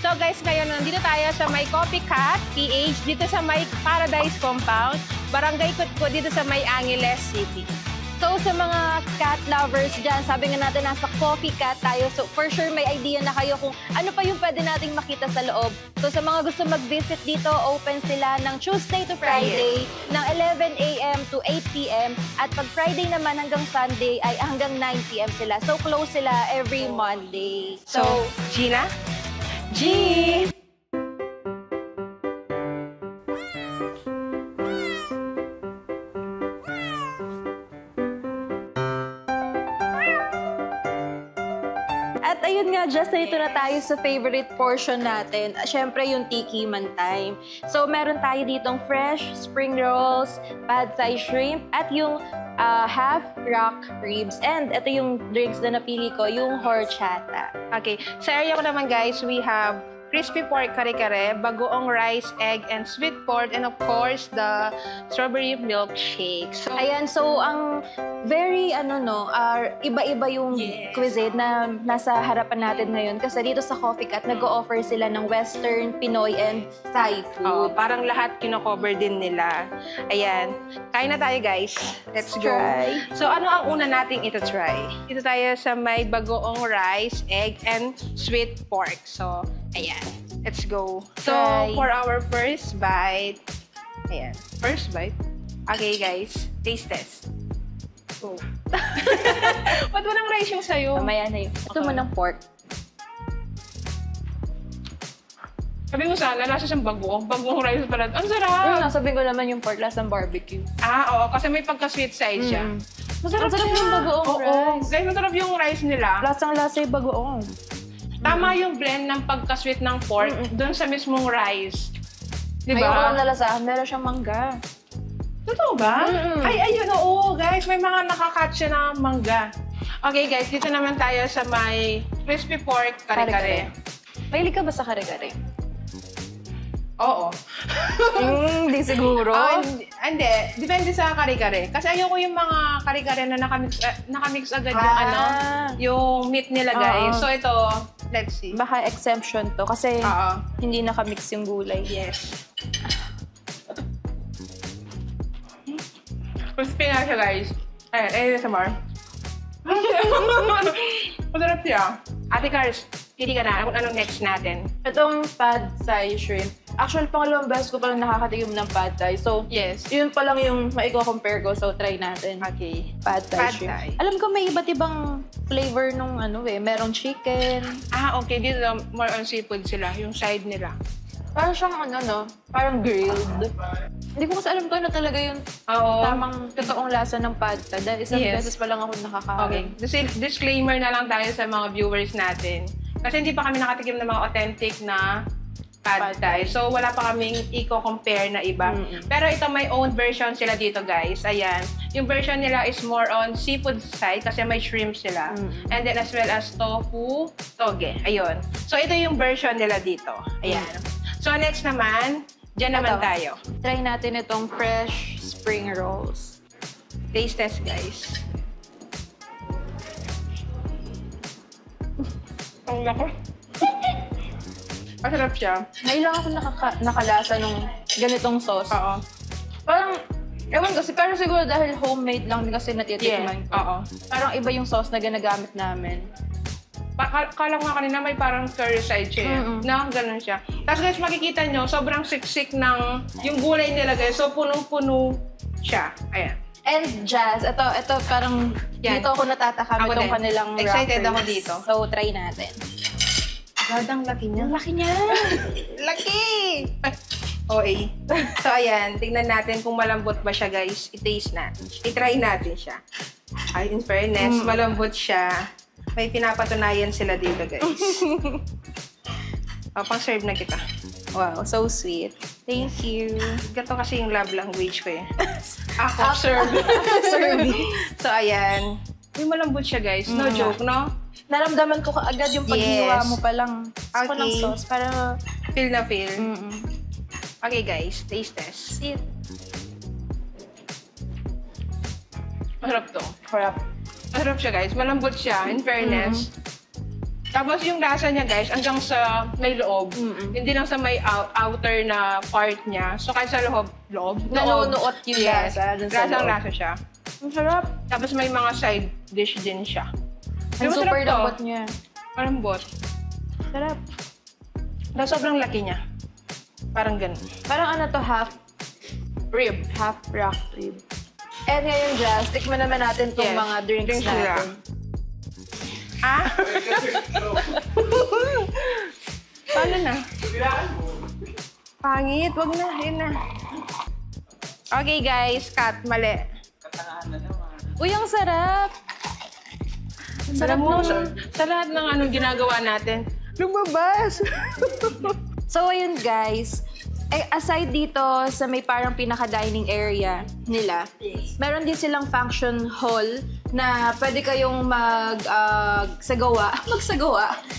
So guys, ngayon nandito tayo sa may Copycat PH, dito sa may Paradise Compound, Barangay Kutko, dito sa may Angeles City. So sa mga cat lovers dyan, sabi nga natin nasa Coffee Cat tayo. So for sure may idea na kayo kung ano pa yung pwede nating makita sa loob. So sa mga gusto mag-visit dito, open sila ng Tuesday to Friday ng 11 a.m. to 8 p.m. At pag Friday naman hanggang Sunday ay hanggang 9 p.m. sila. So close sila every Monday. So, Gina? G! At ayun nga, just dito na tayo sa favorite portion natin. Siyempre, yung Tiki Man Time. So, meron tayo ditong fresh spring rolls, pad thai shrimp, at yung half rock ribs. And ito yung drinks na napili ko, yung horchata. Okay. Sa area ko naman guys, we have crispy pork kare-kare, bagoong rice, egg, and sweet corn, and of course, the strawberry milkshake. So, Ayan, so ang very, iba-iba yung cuisine na nasa harapan natin ngayon. Kasi dito sa Coffee Cat, nag-o-offer sila ng Western, Pinoy, and Thai food. parang lahat kino-cover din nila. Ayan. Kain na tayo guys. Let's go. Try. So, ano ang una nating ito-try? Ito tayo sa may bagoong rice, egg, and sweet pork. So, ayan. Let's go. So, Try. for our first bite, ayan. First bite. Okay, guys. Taste test. Oh. Ba't walang rice yung sayo? Mamaya na yun. Ito mo ng pork. Sabi mo sana, nasa siyang bagoong. Bagoong rice pala. Ang sarap! Sabihin ko naman yung pork lasang barbecue. Oo. Kasi may pagka-sweet side siya. Masarap Ang sarap siya. yung bagoong rice. Guys, masarap yung rice nila. Lasang-lasa yung bagoong. Tama yung blend ng pagka-sweet ng pork doon sa mismong rice. Ayoko lang nalasahan. Meron siyang mangga. Totoo ba? Ay, ayun, oo, guys. May mga nakakatch na mangga. Okay, guys. Dito naman tayo sa may crispy pork kare-kare. Mahilig ka ba sa kare-kare? Oo. Hindi siguro. Hindi. Depende sa kare-kare. Kasi ayoko yung mga kare-kare na nakamix agad yung yung meat nila, guys. So, ito, let's see. Baka exemption to kasi Oo. hindi nakamix yung gulay. Yes. Crispy nga siya, guys. Ayan sa bar. Masarap siya. Ate Cars, pili ka na. Anong next natin? Itong pad thai shrimp. Actually, pangalawang beses ko palang nakakatikim ng pad thai. So, Yes. yun pa lang yung maiko-compare ko. So, try natin. Okay. Pad thai Pad shrimp. thai. Alam ko may iba't ibang flavor nung merong chicken. Okay. Dito, more on seafood sila. Yung side nila. Parang siyang parang grilled. Hindi ko kasi alam ko ano talaga yung tamang totoong lasa ng pad thai. Dahil isang beses pa lang ako nakakain. Okay. Disclaimer na lang tayo sa mga viewers natin. Kasi hindi pa kami nakatikim ng mga authentic na pad thai. So, wala pa kaming i-compare na iba. Pero ito, may own version sila dito, guys. Ayan. Yung version nila is more on seafood side kasi may shrimp sila. And then as well as tofu, toge. Ayun. So, ito yung version nila dito. Ayan. So, next naman, dyan naman tayo. Try natin itong fresh spring rolls. Taste test, guys. Ang lako. Masarap siya. Ngayon lang ako nakalasa nung ganitong sauce. Oo. Parang, ewan kasi, pero siguro dahil homemade lang din kasi natitikman ko. Oo. Parang iba yung sauce na ginagamit namin. Kala nga kanina may parang curry side siya. Na, ganun siya. Tapos guys, makikita nyo, sobrang siksik ng yung gulay nila guys. So, punong-puno siya. Ayan. And Jazz, ito parang dito ako natatakam Ako itong din. kanilang Excited wrappers. ako dito. So, try natin. Gadang laki niya. Laki niya! Laki! Okay. So, ayan. Tingnan natin kung malambot ba siya, guys. I-taste natin. I-try natin siya. Ay, in fairness, malambot siya. May pinapatunayan sila dito, guys. Pang-serve na kita. Wow, so sweet. Thank you. Gato kasi yung love language ko eh. Ako, serve. So, ayan. May malambot siya, guys. No joke, no? Naramdaman ko agad yung paghiwa mo pa lang. Gusto ko ng Okay. sauce para... Feel na feel. Okay, guys. Taste test. Sweet. Masarap to. Harap. Masarap siya, guys. Malambot siya, in fairness. Tapos yung lasa niya, guys, hanggang sa may loob. Hindi lang sa may outer na part niya. So, kahit sa loob. Nanunuot yung yes. lasa. Lasang-lasa siya. Ang sarap. Tapos may mga side dish din siya. Ang Diba super sarap to? lambot niya. Malambot. Sarap. Tapos sobrang laki niya. Parang ganun. Parang ano to, half rock rib. And ngayon, Jazz, tikman naman natin itong Yes. mga drinks Drinks nila. natin. Ah? Paano na? Pangit, wag na. Yun na. Okay, guys. Cut. Mali. Uy, ang sarap! Sarap mo, sa lahat ng anong ginagawa natin, lumabas. So, ayun guys. Aside dito sa may parang pinaka-dining area nila, meron din silang function hall na pwede kayong magsagawa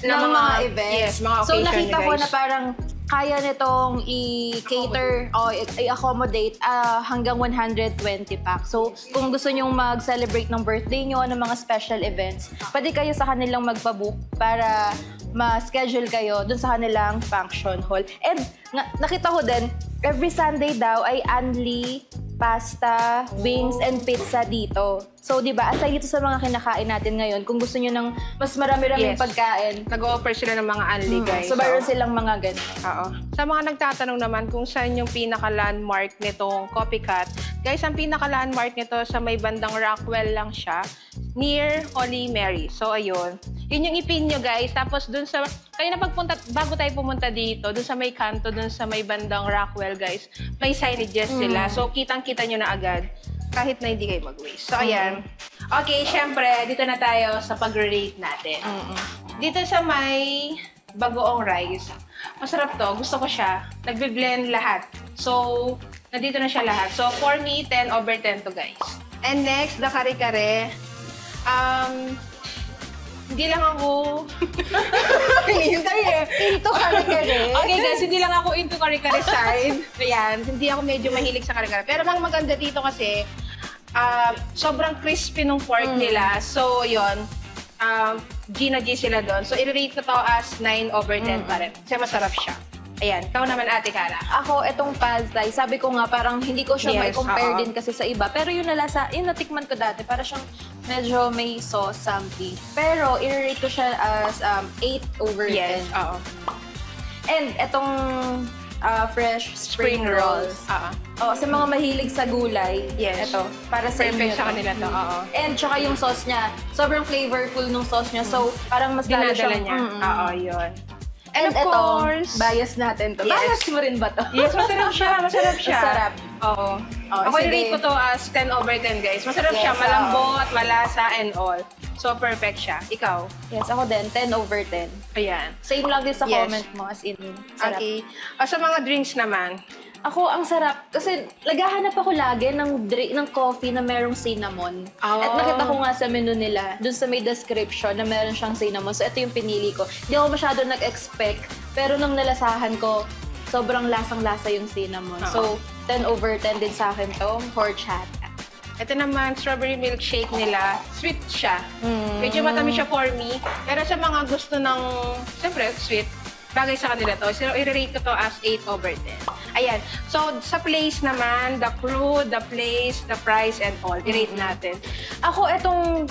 ng mga events. Yes, mga so, occasion, nakita ko guys. na parang kaya nitong i-cater o i-accommodate hanggang 120 packs. So, kung gusto nyong mag-celebrate ng birthday nyo, ng mga special events, pwede kayo sa kanilang magpa-book para ma-schedule kayo dun sa kanilang function hall. And nakita ko din, every Sunday daw ay only pasta, wings, and pizza dito. So, di ba, aside dito sa mga kinakain natin ngayon, kung gusto nyo ng mas marami-raming Yes. pagkain, Nag-offer sila ng mga unli, guys. so meron silang mga ganun. Oo. Sa mga nagtatanong naman kung saan yung pinaka-landmark nitong Copycat, guys, ang pinaka-landmark nito sa may bandang Rockwell lang siya, near Holy Mary. So, ayun. Yun yung ipin nyo, guys. Tapos, dun sa, kayo na pagpunta, bago tayo pumunta dito, dun sa may kanto, dun sa may bandang Rockwell, guys, may signages sila. So, kitang-kita nyo na agad kahit na hindi kayo mag-waste. So, ayan. Okay, syempre, dito na tayo sa pag-rate natin. Dito sa may bagoong rice, masarap to. Gusto ko siya. Nagbe-blend lahat. So, nandito na siya lahat. So, for me, 10 over 10 to, guys. And next, the kare-kare. Hindi lang ako... Into kare-kare. Okay guys, hindi lang ako into kare-kare side. Ayan, hindi ako medyo mahilig sa kare-kare. Pero ang maganda dito kasi, sobrang crispy nung pork nila. So, yun, G na G sila doon. So, i-rate ko to as 9 over 10 pa rin. Kasi masarap siya. Ayan, ikaw naman Ate Cara. Ako, etong pad thai, sabi ko nga parang hindi ko siya Yes, may compare oo. din kasi sa iba. Pero yung nalasa, yung natikman ko dati, para siyang medyo may sauce something. Pero, i-rate ko siya as 8 over 10. Yes, oo. And etong fresh spring rolls. Oo. Oh, sa mga mahilig sa gulay, Yes. ito, para sa Perfect inyo sa to. kanila to, oo. And tsaka yung sauce niya, sobrang flavorful nung sauce niya. So, parang mas lalo Dinadala siyang... niya. Oo, yun. And of ito, course, bias natin to. Yes. Bias mo rin ba to? yes, masarap siya. Masarap siya. Masarap. Oo. Oh, Ako sige. i-rate ko to as 10 over 10, guys. Masarap Yes, siya. oo. Malambot, malasa, and all. So, perfect siya. Ikaw? Yes, ako din. 10 over 10. Ayan. Same lang din sa Yes. comment mo, as in, sarap. Okay. Sa mga drinks naman, Ako, ang sarap. Kasi naghahanap ako lagi ng coffee na merong cinnamon. Oh. At nakita ko nga sa menu nila, dun sa may description na meron siyang cinnamon. So, ito yung pinili ko. Hindi ako masyado nag-expect. Pero nung nalasahan ko, sobrang lasang-lasa yung cinnamon. So, 10 over 10 din sa akin to. Horchata. ito naman, strawberry milkshake nila. Sweet siya. Medyo matamis siya for me. Pero sa mga gusto ng, siyempre, sweet, bagay sa kanila to. So, i-rate ko to as 8 over 10. Ayan. So, sa place naman, the crew, the place, the price, and all. I-rate natin. Ako, itong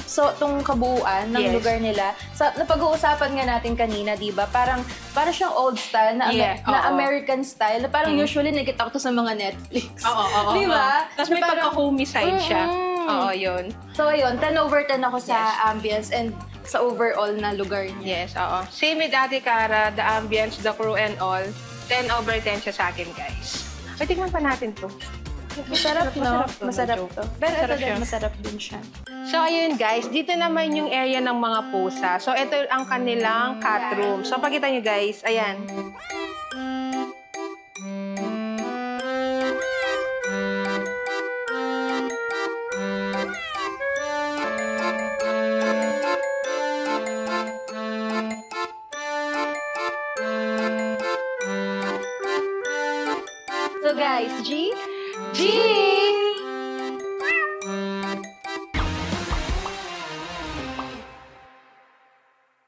kabuuan ng Yes. lugar nila, napag-uusapan nga natin kanina, di ba? Parang siyang old style, na, Yeah, na oo. American style, na parang usually nakita ko to sa mga Netflix. Oo. Di ba? Tapos Na may parang- pagka-homey side siya. Mm. Oo, yun. So, ayun, 10 over 10 ako sa ambience and sa overall na lugar niya. Yes, oo. Same with Ate Cara, the ambience, the crew, and all. 10 over 10 siya sa akin, guys. Ay, tingnan pa natin to. Masarap, no? Masarap to, Masarap medyo. to. Pero ito Masarap din, siya. masarap din siya. So, ayun guys, dito naman yung area ng mga pusa. So, ito ang kanilang cat room. So, pakita nyo guys, ayan. So guys, G? G!